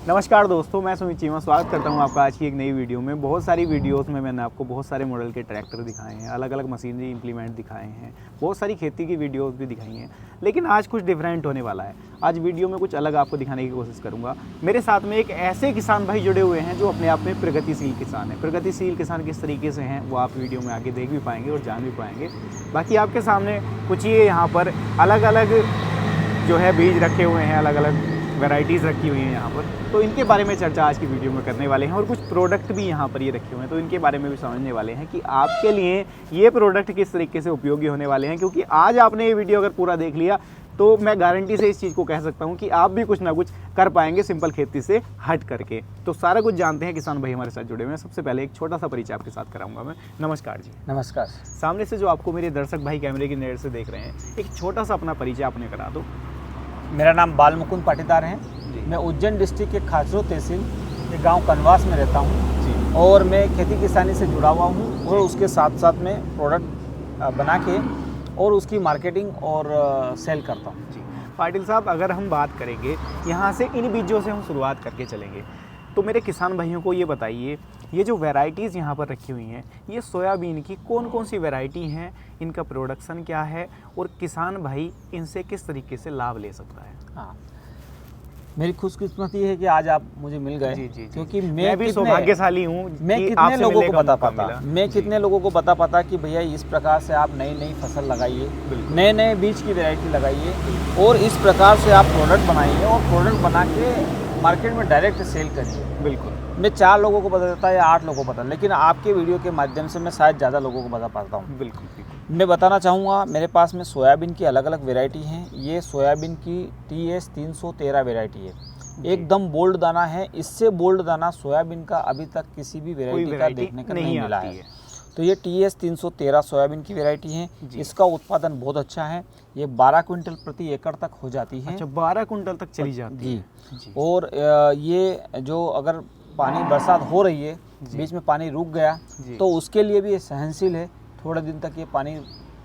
नमस्कार दोस्तों, मैं सुमित चीमा स्वागत करता हूं आपका आज की एक नई वीडियो में। बहुत सारी वीडियोस में मैंने आपको बहुत सारे मॉडल के ट्रैक्टर दिखाए हैं, अलग अलग मशीनरी इंप्लीमेंट दिखाए हैं, बहुत सारी खेती की वीडियोस भी दिखाई हैं। लेकिन आज कुछ डिफरेंट होने वाला है। आज वीडियो में कुछ अलग आपको दिखाने की कोशिश करूँगा। मेरे साथ में एक ऐसे किसान भाई जुड़े हुए हैं जो अपने आप में प्रगतिशील किसान है। प्रगतिशील किसान किस तरीके से हैं वो आप वीडियो में आगे देख भी पाएंगे और जान भी पाएंगे। बाकी आपके सामने कुछ ये यहाँ पर अलग अलग जो है बीज रखे हुए हैं, अलग अलग वैरायटीज़ रखी हुई हैं यहाँ पर, तो इनके बारे में चर्चा आज की वीडियो में करने वाले हैं। और कुछ प्रोडक्ट भी यहाँ पर ये रखे हुए हैं, तो इनके बारे में भी समझने वाले हैं कि आपके लिए ये प्रोडक्ट किस तरीके से उपयोगी होने वाले हैं। क्योंकि आज आपने ये वीडियो अगर पूरा देख लिया तो मैं गारंटी से इस चीज़ को कह सकता हूँ कि आप भी कुछ ना कुछ कर पाएंगे सिंपल खेती से हट करके। तो सारा कुछ जानते हैं, किसान भाई हमारे साथ जुड़े हुए हैं। सबसे पहले एक छोटा सा परिचय आपके साथ कराऊंगा मैं। नमस्कार जी। नमस्कार। सामने से जो आपको मेरे दर्शक भाई कैमरे की नज़र से देख रहे हैं, एक छोटा सा अपना परिचय आपने करा दो। मेरा नाम बालमुकुंद पाटीदार है। मैं उज्जैन डिस्ट्रिक्ट के खासरो तहसील के गांव कनवास में रहता हूं जी। और मैं खेती किसानी से जुड़ा हुआ हूं और उसके साथ साथ में प्रोडक्ट बना के और उसकी मार्केटिंग और सेल करता हूं। जी पाटिल साहब, अगर हम बात करेंगे यहाँ से इन बीजों से हम शुरुआत करके चलेंगे, तो मेरे किसान भाइयों को ये बताइए, ये जो वैरायटीज़ यहाँ पर रखी हुई हैं, ये सोयाबीन की कौन कौन सी वैरायटी हैं, इनका प्रोडक्शन क्या है और किसान भाई इनसे किस तरीके से लाभ ले सकता है? हाँ, मेरी खुशकिस्मती है कि आज आप मुझे मिल गए। जी, जी, जी। क्योंकि मैं भी सौभाग्यशाली हूँ। मैं कितने लोगों को बता पाता कि भैया इस प्रकार से आप नई नई फसल लगाइए, नए नए बीज की वैरायटी लगाइए और इस प्रकार से आप प्रोडक्ट बनाइए और प्रोडक्ट बना के मार्केट में डायरेक्ट सेल करिए। बिल्कुल। मैं 4 लोगों को बता देता या 8 लोगों को बता, लेकिन आपके वीडियो के माध्यम से मैं शायद ज़्यादा लोगों को बता पाता हूँ। बिल्कुल। मैं बताना चाहूँगा, मेरे पास में सोयाबीन की अलग अलग वैरायटी हैं। ये सोयाबीन की TS 313 वैरायटी है, एकदम बोल्ड दाना है। इससे बोल्ड दाना सोयाबीन का अभी तक किसी भी वैरायटी का देखने का नहीं मिला है। तो ये TS 313 सोयाबीन की वैरायटी है। इसका उत्पादन बहुत अच्छा है। ये 12 क्विंटल प्रति एकड़ तक हो जाती है। अच्छा, 12 क्विंटल तक चली जाती है जी। और ये जो अगर पानी बरसात हो रही है, बीच में पानी रुक गया तो उसके लिए भी ये सहनशील है। थोड़े दिन तक ये पानी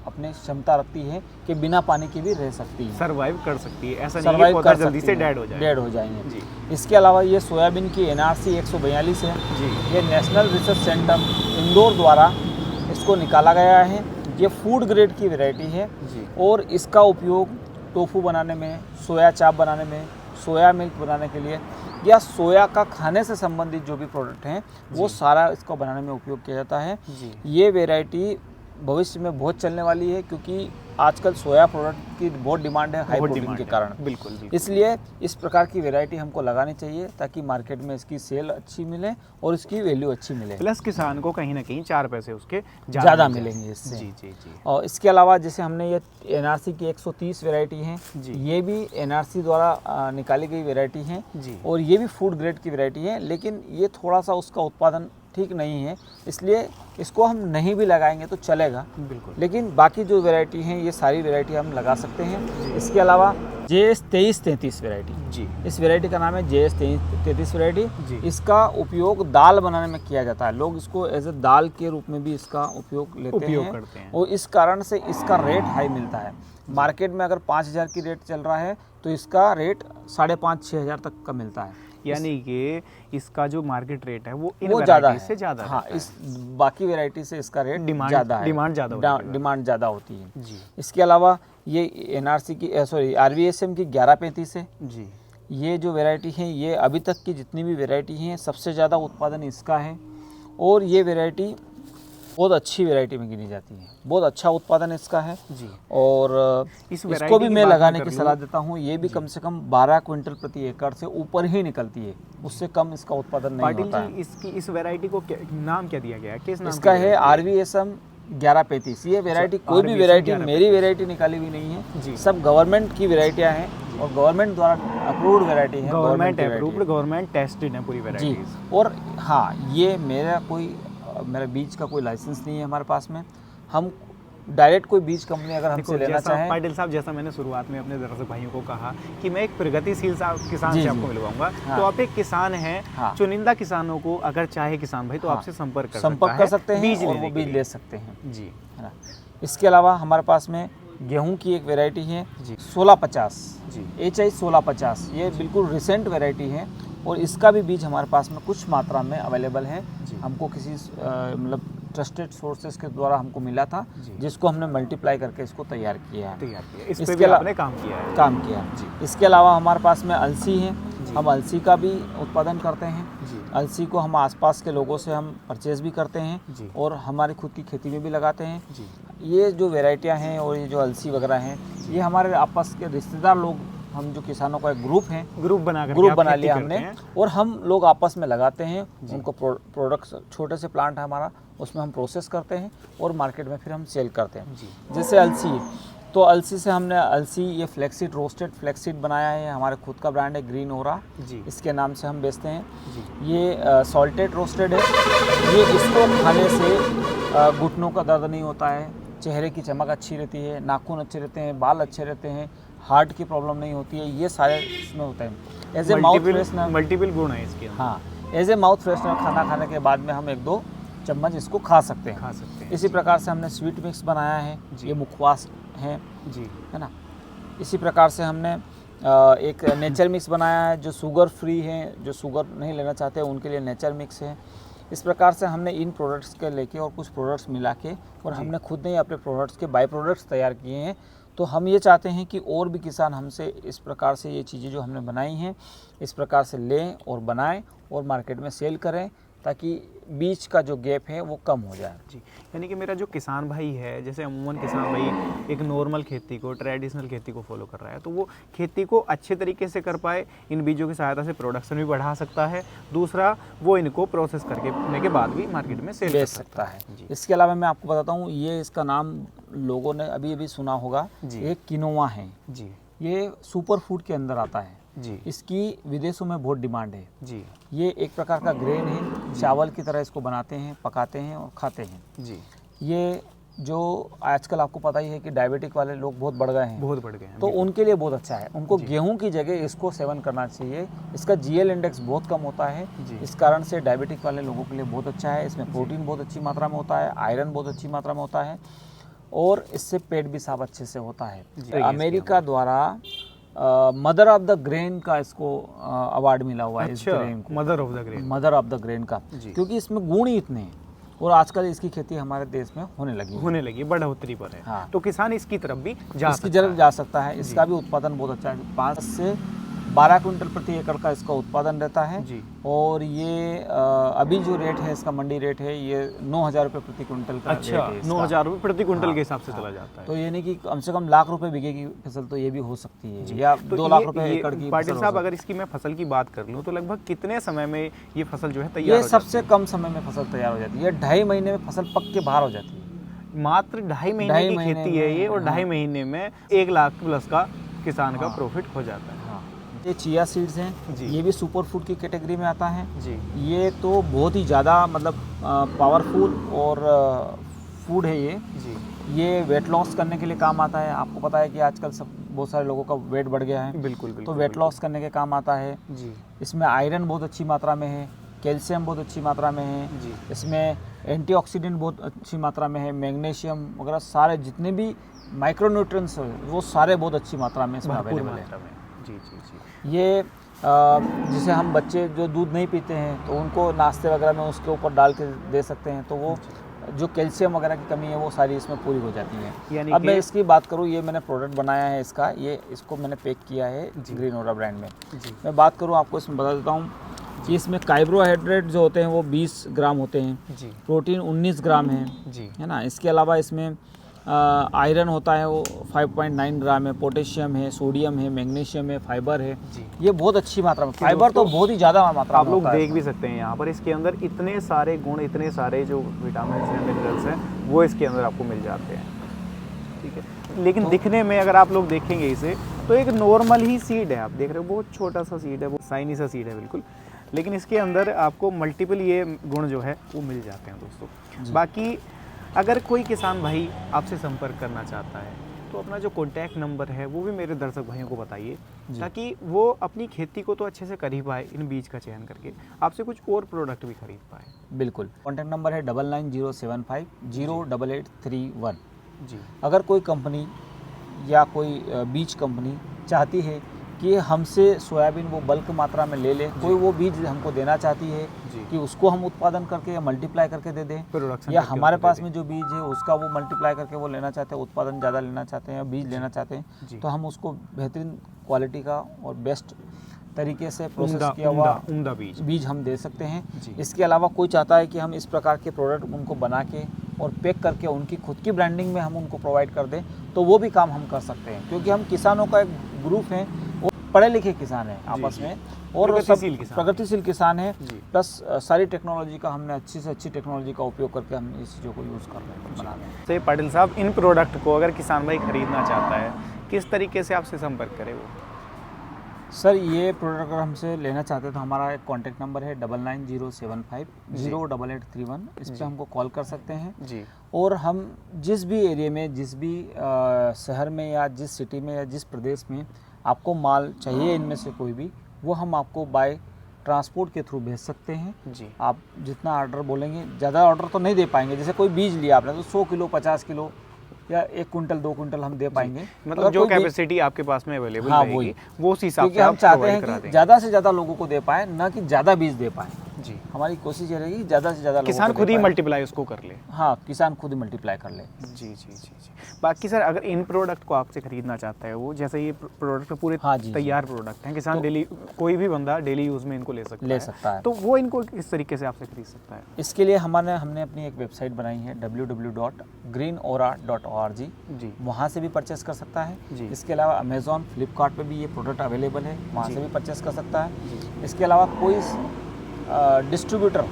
अपने क्षमता रखती है कि बिना पानी के भी रह सकती है, सर्वाइव कर सकती है। ऐसा नहीं है पौधा जल्दी से डेड हो जाएंगे जी। इसके अलावा ये सोयाबीन की NRC 142 है जी। ये नेशनल रिसर्च सेंटर इंदौर द्वारा इसको निकाला गया है। ये फूड ग्रेड की वैरायटी है जी। और इसका उपयोग टोफू बनाने में, सोया चाप बनाने में, सोया मिल्क बनाने के लिए या सोया का खाने से संबंधित जो भी प्रोडक्ट हैं वो सारा इसको बनाने में उपयोग किया जाता है जी। ये वैरायटी भविष्य में बहुत चलने वाली है क्योंकि आजकल सोया प्रोडक्ट की बहुत डिमांड है, हाई प्रोटीन के कारण। बिल्कुल। इसलिए इस प्रकार की वैरायटी हमको लगानी चाहिए ताकि मार्केट में इसकी सेल अच्छी मिले और इसकी वैल्यू अच्छी मिले, प्लस किसान को कहीं ना कहीं 4 पैसे उसके ज़्यादा मिलेंगे इससे। जी। और इसके अलावा जैसे हमने ये NRC की 130 वैरायटी है, ये भी NRC द्वारा निकाली गई वैरायटी है और ये भी फूड ग्रेड की वैरायटी है। लेकिन ये थोड़ा सा उसका उत्पादन ठीक नहीं है, इसलिए इसको हम नहीं भी लगाएंगे तो चलेगा। बिल्कुल। लेकिन बाकी जो वैरायटी हैं ये सारी वैरायटी हम लगा सकते हैं। इसके अलावा JS 2333 वैरायटी जी, इस वैरायटी का नाम है JS 2333 वैरायटी। इसका उपयोग दाल बनाने में किया जाता है। लोग इसको एज ए दाल के रूप में भी इसका उपयोग करते हैं और इस कारण से इसका रेट हाई मिलता है। मार्केट में अगर 5000 की रेट चल रहा है तो इसका रेट 5,500-6 हज़ार तक का मिलता है। यानी कि इसका जो मार्केट रेट है वो ज़्यादा से ज़्यादा। हाँ, इस बाकी वैरायटी से इसका रेट ज़्यादा है, डिमांड ज़्यादा होती है जी। इसके अलावा ये NRC की RVSM की 1135 है जी। ये जो वैरायटी है ये अभी तक की जितनी भी वैरायटी हैं सबसे ज़्यादा उत्पादन इसका है और ये वैरायटी बहुत अच्छी वैरायटी में गिनी जाती है। बहुत अच्छा उत्पादन इसका है जी। और इसको भी मैं लगाने की सलाह देता हूँ। ये भी कम से कम 12 क्विंटल प्रति एकड़ से ऊपर ही निकलती है, उससे कम इसका उत्पादन नहीं होता है। इस वैरायटी को नाम क्या दिया गया है? किस नाम इसका है RVSM 1135। ये वैरायटी कोई भी वैरायटी मेरी वैरायटी निकाली हुई नहीं है जी। सब गवर्नमेंट की वैरायटियाँ हैं और गवर्नमेंट द्वारा अप्रूव्ड वैरायटी है, गवर्नमेंट अप्रूव्ड, गवर्नमेंट टेस्टेड है पूरी वैरायटी जी। और हाँ, ये मेरा बीज का कोई लाइसेंस नहीं है हमारे पास में। हम डायरेक्ट कोई बीज कंपनी अगर हमसे लेना चाहें। पाटिल साहब, जैसा मैंने शुरुआत में अपने दर्शक भाइयों को कहा कि मैं एक प्रगतिशील किसान से आपको मिलवाऊंगा, तो आप एक किसान हैं, चुनिंदा किसानों को अगर चाहे किसान भाई तो आपसे संपर्क कर सकते हैं, बीज ले सकते हैं जी। इसके अलावा हमारे पास में गेहूं की एक वैरायटी है 1650 जी, HI 1650। ये बिल्कुल रिसेंट वैरायटी है और इसका भी बीज हमारे पास में कुछ मात्रा में अवेलेबल है। हमको किसी मतलब ट्रस्टेड सोर्सेज के द्वारा हमको मिला था, जिसको हमने मल्टीप्लाई करके इसको तैयार किया है। इस पे भी आपने काम किया है। इसके अलावा हमारे पास में अलसी है, हम अलसी का भी उत्पादन करते हैं। अलसी को हम आसपास के लोगों से हम परचेज भी करते हैं और हमारी खुद की खेती में भी लगाते हैं। ये जो वेराइटियां हैं और ये जो अलसी वगैरह हैं, ये हमारे आपस के रिश्तेदार लोग, हम जो किसानों का एक ग्रुप बना लिया हमने, और हम लोग आपस में लगाते हैं। उनको प्रोडक्ट्स, छोटे से प्लांट है हमारा, उसमें हम प्रोसेस करते हैं और मार्केट में फिर हम सेल करते हैं। जैसे अलसी, तो अलसी से हमने ये फ्लैक्सीड, रोस्टेड फ्लैक्सीड बनाया है। हमारे खुद का ब्रांड है ग्रीन ओरा, इसके नाम से हम बेचते हैं। ये सॉल्टेड रोस्टेड है। ये इसको खाने से घुटनों का दर्द नहीं होता है, चेहरे की चमक अच्छी रहती है, नाखून अच्छे रहते हैं, बाल अच्छे रहते हैं, हार्ट की प्रॉब्लम नहीं होती है। ये सारे इसमें होते हैं। As a mouth freshener, multiple गुण है इसके। हाँ, एज ए माउथ फ्रेशनर खाना खाने के बाद में हम 1-2 चम्मच इसको खा सकते हैं। इसी प्रकार से हमने स्वीट मिक्स बनाया है, ये मुखवास है ना। इसी प्रकार से हमने एक नेचर मिक्स बनाया है, जो शुगर फ्री है, जो शुगर नहीं लेना चाहते उनके लिए नेचर मिक्स है। इस प्रकार से हमने इन प्रोडक्ट्स के लेके और कुछ प्रोडक्ट्स मिला के, और हमने खुद ने अपने प्रोडक्ट्स के बाई प्रोडक्ट्स तैयार किए हैं। तो हम ये चाहते हैं कि और भी किसान हमसे इस प्रकार से ये चीज़ें जो हमने बनाई हैं, इस प्रकार से लें और बनाएं और मार्केट में सेल करें, ताकि बीच का जो गैप है वो कम हो जाए। यानी कि मेरा जो किसान भाई है, जैसे अमूमन किसान भाई एक नॉर्मल खेती को, ट्रेडिशनल खेती को फॉलो कर रहा है, तो वो खेती को अच्छे तरीके से कर पाए, इन बीजों की सहायता से प्रोडक्शन भी बढ़ा सकता है। दूसरा, वो इनको प्रोसेस करने के बाद भी मार्केट में सेल बेच सकता है। इसके अलावा मैं आपको बताता हूँ, ये इसका नाम लोगों ने अभी सुना होगा, ये किनोवा है। ये सुपर फूड के अंदर आता है। इसकी विदेशों में बहुत डिमांड है। ये एक प्रकार का ग्रेन है, चावल की तरह इसको बनाते हैं, पकाते हैं और खाते हैं। ये जो आजकल आपको पता ही है कि डायबिटिक वाले लोग बहुत बढ़ गए हैं, तो उनके लिए बहुत अच्छा है। उनको गेहूं की जगह इसको सेवन करना चाहिए। इसका GL इंडेक्स बहुत कम होता है, इस कारण से डायबिटिक वाले लोगों के लिए बहुत अच्छा है। इसमें प्रोटीन बहुत अच्छी मात्रा में होता है, आयरन बहुत अच्छी मात्रा में होता है, और इससे पेट भी साफ अच्छे से होता है। अमेरिका द्वारा मदर ऑफ द ग्रेन का इसको अवार्ड मिला हुआ है। इस ग्रेन को मदर ऑफ द ग्रेन का, क्योंकि इसमें गुण ही इतने हैं, और आजकल इसकी खेती हमारे देश में होने लगी, बढ़ोतरी पर है। हाँ। तो किसान इसकी तरफ भी जा सकता है। इसका भी उत्पादन बहुत अच्छा है, 5 से 12 क्विंटल प्रति एकड़ का इसका उत्पादन रहता है। और ये अभी जो रेट है इसका, मंडी रेट है, ये 9,000 रुपये प्रति क्विंटल का। अच्छा, 9,000 रुपये प्रति क्विंटल के हिसाब से चला जाता है। तो ये नहीं कि कम से कम लाख रुपए बीघे की फसल तो ये भी हो सकती है, या 2 लाख रुपए एकड़ की। पाटिल साहब, अगर इसकी मैं फसल की बात कर लूँ तो लगभग कितने समय में ये फसल जो है तैयार? ये सबसे कम समय में फसल तैयार हो जाती है। 2.5 महीने में फसल पक के बाहर हो जाती है। मात्र 2.5 महीने की खेती है ये, और 2.5 महीने में 1 लाख प्लस का किसान का प्रॉफिट हो जाता है। ये चिया सीड्स हैं, ये भी सुपर फूड की कैटेगरी में आता है। ये तो बहुत ही ज़्यादा मतलब पावरफुल और फूड है ये वेट लॉस करने के लिए काम आता है। आपको पता है कि आजकल बहुत सारे लोगों का वेट बढ़ गया है। बिल्कुल। तो वेट लॉस करने के काम आता है। इसमें आयरन बहुत अच्छी मात्रा में है, कैल्शियम बहुत अच्छी मात्रा में है, इसमें एंटीऑक्सीडेंट बहुत अच्छी मात्रा में है, मैग्नीशियम वगैरह सारे जितने भी माइक्रोन्यूट्रिएंट्स वो सारे बहुत अच्छी मात्रा में इसमें अवेलेबल है। ये जिसे हम बच्चे जो दूध नहीं पीते हैं तो उनको नाश्ते वगैरह में उसके ऊपर डाल के दे सकते हैं, तो वो जो कैल्शियम वगैरह की कमी है वो सारी इसमें पूरी हो जाती है। अब मैं इसकी बात करूँ, ये मैंने प्रोडक्ट बनाया है इसका, इसको मैंने पैक किया है ग्रीन ओरा ब्रांड में। मैं बात करूँ आपको, इसमें बता देता हूँ कि इसमें कार्बोहाइड्रेट जो होते हैं वो 20 ग्राम होते हैं, प्रोटीन 19 ग्राम है ना। इसके अलावा इसमें आयरन होता है वो 5.9 ग्राम है, पोटेशियम है, सोडियम है, मैग्नीशियम है, फाइबर है। ये बहुत अच्छी मात्रा में, फाइबर तो बहुत ही ज़्यादा मात्रा में। आप लोग देख भी सकते हैं यहाँ पर, इसके अंदर इतने सारे गुण, इतने सारे जो विटामिन हैं, मिनरल्स हैं, वो इसके अंदर आपको मिल जाते हैं। ठीक है, लेकिन दिखने में अगर आप लोग देखेंगे इसे तो एक नॉर्मल ही सीड है। आप देख रहे हो बहुत छोटा सा सीड है, वो साइनी सा सीड है बिल्कुल, लेकिन इसके अंदर आपको मल्टीपल ये गुण जो है वो मिल जाते हैं दोस्तों। बाकी अगर कोई किसान भाई आपसे संपर्क करना चाहता है तो अपना जो कॉन्टैक्ट नंबर है वो भी मेरे दर्शक भाइयों को बताइए, ताकि वो अपनी खेती को तो अच्छे से कर ही पाए, इन बीज का चयन करके आपसे कुछ और प्रोडक्ट भी खरीद पाए। बिल्कुल, कॉन्टैक्ट नंबर है 9907508831। अगर कोई कंपनी या कोई बीज कंपनी चाहती है कि हमसे सोयाबीन वो बल्क मात्रा में ले ले, कोई वो बीज हमको देना चाहती है कि उसको हम उत्पादन करके या मल्टीप्लाई करके दे दें, या हमारे पास में जो बीज है उसका वो मल्टीप्लाई करके वो लेना चाहते हैं, उत्पादन ज़्यादा लेना चाहते हैं या बीज लेना चाहते हैं, तो हम उसको बेहतरीन क्वालिटी का और बेस्ट तरीके से प्रोसेस किया हुआ उम्दा बीज हम दे सकते हैं। इसके अलावा कोई चाहता है कि हम इस प्रकार के प्रोडक्ट उनको बना के और पैक करके उनकी खुद की ब्रांडिंग में हम उनको प्रोवाइड कर दें, तो वो भी काम हम कर सकते हैं, क्योंकि हम किसानों का एक ग्रुप है, वो पढ़े लिखे किसान हैं आपस में और प्रगतिशील किसान हैं, प्लस सारी टेक्नोलॉजी का हमने अच्छी से अच्छी टेक्नोलॉजी का उपयोग करके हम इस चीज़ों को यूज़ कर रहे हैं, बना रहे हैं। तो पाटिल साहब, इन प्रोडक्ट को अगर किसान भाई खरीदना चाहता है, किस तरीके से आपसे संपर्क करे वो? सर, ये प्रोडक्ट अगर हमसे लेना चाहते हैं तो हमारा एक कॉन्टैक्ट नंबर है 9907508831, इस पर हमको कॉल कर सकते हैं जी। और हम जिस भी एरिया में, जिस भी शहर में या जिस सिटी में या जिस प्रदेश में आपको माल चाहिए, इनमें से कोई भी, वो हम आपको बाय ट्रांसपोर्ट के थ्रू भेज सकते हैं जी। आप जितना ऑर्डर बोलेंगे, ज़्यादा ऑर्डर तो नहीं दे पाएंगे, जैसे कोई बीज लिया आपने तो 100 किलो 50 किलो या 1 कुंटल 2 कुंटल हम दे पाएंगे, मतलब जो कैपेसिटी आपके पास में अवेलेबल रहेगी वो उस हिसाब से हम चाहते हैं कि ज़्यादा से ज़्यादा लोगों को दे पाए, ना कि ज़्यादा बीज दे पाए जी। हमारी कोशिश ये रहेगी ज़्यादा से ज़्यादा किसान खुद ही मल्टीप्लाई उसको कर ले। हाँ, किसान खुद ही मल्टीप्लाई कर ले जी जी जी जी। बाकी सर, अगर इन प्रोडक्ट को आपसे खरीदना चाहता है वो, जैसे ये प्रोडक्ट पूरे तैयार प्रोडक्ट हैं, किसान डेली, कोई भी बंदा डेली यूज़ में इनको ले सकता है, तो वो इनको किस तरीके से आपसे खरीद सकता है? इसके लिए हमने अपनी एक वेबसाइट बनाई है www.greenora.org जी, वहाँ से भी परचेस कर सकता है जी। इसके अलावा अमेज़ॉन, फ्लिपकार्ट पे भी ये प्रोडक्ट अवेलेबल है, वहाँ से भी परचेस कर सकता है। इसके अलावा कोई डिस्ट्रीब्यूटर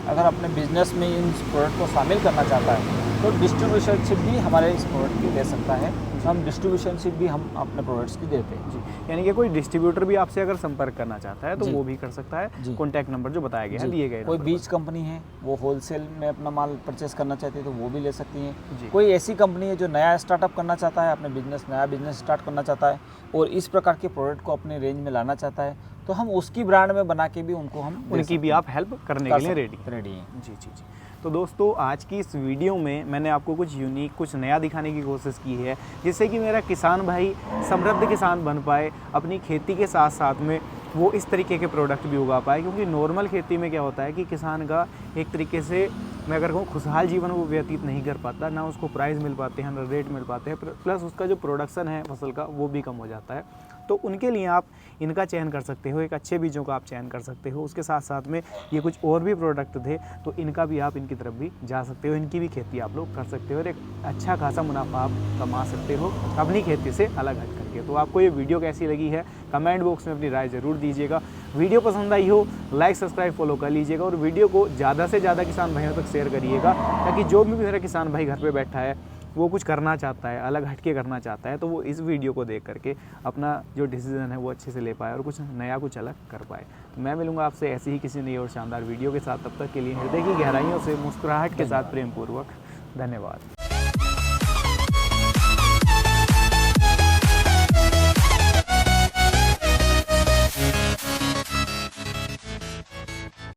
अगर अपने बिजनेस में इन प्रोडक्ट को शामिल करना चाहता है तो डिस्ट्रीब्यूशनशिप भी हमारे इस प्रोडक्ट की ले सकता है, हम डिस्ट्रीब्यूशनशिप भी हम अपने प्रोडक्ट्स की देते हैं जी। यानी कि कोई डिस्ट्रीब्यूटर भी आपसे अगर संपर्क करना चाहता है तो वो भी कर सकता है, कॉन्टैक्ट नंबर जो बताया गया है दिए गए। कोई बीज कंपनी है, वो होलसेल में अपना माल परचेस करना चाहती है तो वो भी ले सकती है। कोई ऐसी कंपनी है जो नया स्टार्टअप करना चाहता है, अपने नया बिजनेस स्टार्ट करना चाहता है और इस प्रकार के प्रोडक्ट को अपने रेंज में लाना चाहता है, तो हम उसकी ब्रांड में बना के भी उनकी भी आप हेल्प करने के लिए रेडी हैं जी जी जी। तो दोस्तों, आज की इस वीडियो में मैंने आपको कुछ यूनिक, कुछ नया दिखाने की कोशिश की है, जिससे कि मेरा किसान भाई समृद्ध किसान बन पाए, अपनी खेती के साथ साथ में वो इस तरीके के प्रोडक्ट भी उगा पाए। क्योंकि नॉर्मल खेती में क्या होता है कि किसान का एक तरीके से, मैं अगर कहूँ, खुशहाल जीवन वो व्यतीत नहीं कर पाता, ना उसको प्राइस मिल पाते हैं, ना रेट मिल पाते हैं, प्लस उसका जो प्रोडक्शन है फसल का वो भी कम हो जाता है। तो उनके लिए आप इनका चयन कर सकते हो, एक अच्छे बीजों का आप चयन कर सकते हो। उसके साथ साथ में ये कुछ और भी प्रोडक्ट थे, तो इनका भी आप इनकी तरफ भी जा सकते हो, इनकी भी खेती आप लोग कर सकते हो और एक अच्छा खासा मुनाफा आप कमा सकते हो अपनी खेती से अलग हट करके। तो आपको ये वीडियो कैसी लगी है, कमेंट बॉक्स में अपनी राय ज़रूर दीजिएगा। वीडियो पसंद आई हो, लाइक सब्सक्राइब फॉलो कर लीजिएगा और वीडियो को ज़्यादा से ज़्यादा किसान भाइयों तक शेयर करिएगा, ताकि जो भी मेरा किसान भाई घर पर बैठा है, वो कुछ करना चाहता है, अलग हटके करना चाहता है, तो वो इस वीडियो को देख करके अपना जो डिसीजन है वो अच्छे से ले पाए और कुछ नया, कुछ अलग कर पाए। तो मैं मिलूंगा आपसे ऐसी ही किसी नई और शानदार वीडियो के साथ। तब तक के लिए हृदय की गहराइयों से मुस्कुराहट के साथ प्रेमपूर्वक धन्यवाद।